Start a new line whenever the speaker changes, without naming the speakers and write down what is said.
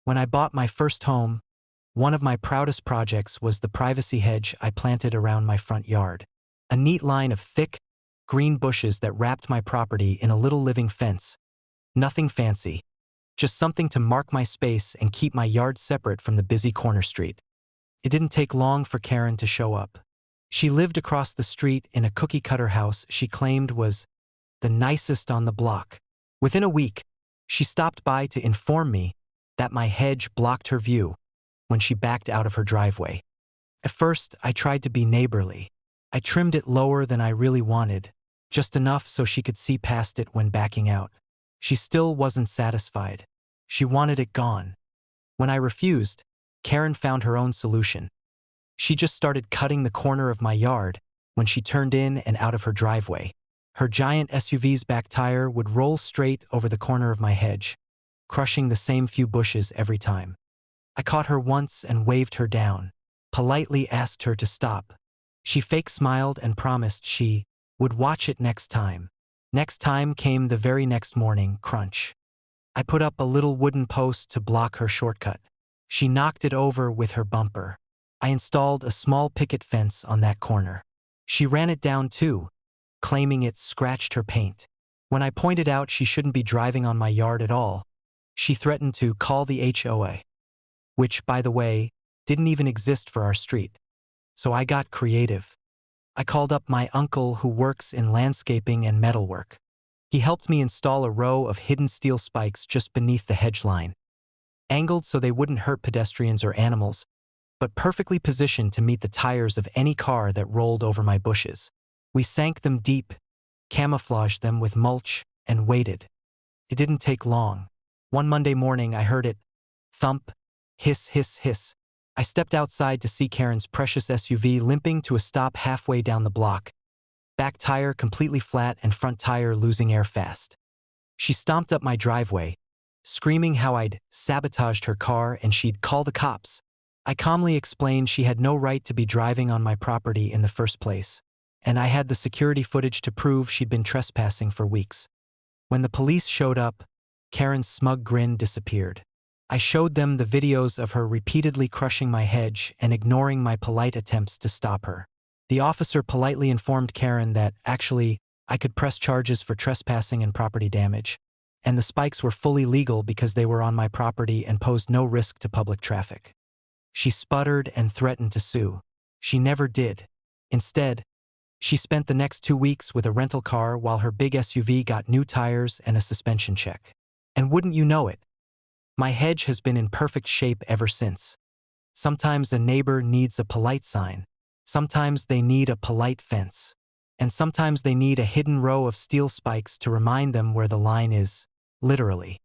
When I bought my first home, one of my proudest projects was the privacy hedge I planted around my front yard. A neat line of thick, green bushes that wrapped my property in a little living fence. Nothing fancy, just something to mark my space and keep my yard separate from the busy corner street. It didn't take long for Karen to show up. She lived across the street in a cookie-cutter house she claimed was the nicest on the block. Within a week, she stopped by to inform me that my hedge blocked her view when she backed out of her driveway. At first, I tried to be neighborly. I trimmed it lower than I really wanted, just enough so she could see past it when backing out. She still wasn't satisfied. She wanted it gone. When I refused, Karen found her own solution. She just started cutting the corner of my yard when she turned in and out of her driveway. Her giant SUV's back tire would roll straight over the corner of my hedge, crushing the same few bushes every time. I caught her once and waved her down, politely asked her to stop. She fake smiled and promised she would watch it next time. Next time came the very next morning, crunch. I put up a little wooden post to block her shortcut. She knocked it over with her bumper. I installed a small picket fence on that corner. She ran it down too, claiming it scratched her paint. When I pointed out she shouldn't be driving on my yard at all, she threatened to call the HOA, which, by the way, didn't even exist for our street. So I got creative. I called up my uncle who works in landscaping and metalwork. He helped me install a row of hidden steel spikes just beneath the hedge line, angled so they wouldn't hurt pedestrians or animals, but perfectly positioned to meet the tires of any car that rolled over my bushes. We sank them deep, camouflaged them with mulch, and waited. It didn't take long. One Monday morning, I heard it thump, hiss, hiss, hiss. I stepped outside to see Karen's precious SUV limping to a stop halfway down the block, back tire completely flat and front tire losing air fast. She stomped up my driveway, screaming how I'd sabotaged her car and she'd call the cops. I calmly explained she had no right to be driving on my property in the first place, and I had the security footage to prove she'd been trespassing for weeks. When the police showed up, Karen's smug grin disappeared. I showed them the videos of her repeatedly crushing my hedge and ignoring my polite attempts to stop her. The officer politely informed Karen that, actually, I could press charges for trespassing and property damage, and the spikes were fully legal because they were on my property and posed no risk to public traffic. She sputtered and threatened to sue. She never did. Instead, she spent the next 2 weeks with a rental car while her big SUV got new tires and a suspension check. And wouldn't you know it, my hedge has been in perfect shape ever since. Sometimes a neighbor needs a polite sign. Sometimes they need a polite fence. And sometimes they need a hidden row of steel spikes to remind them where the line is, literally.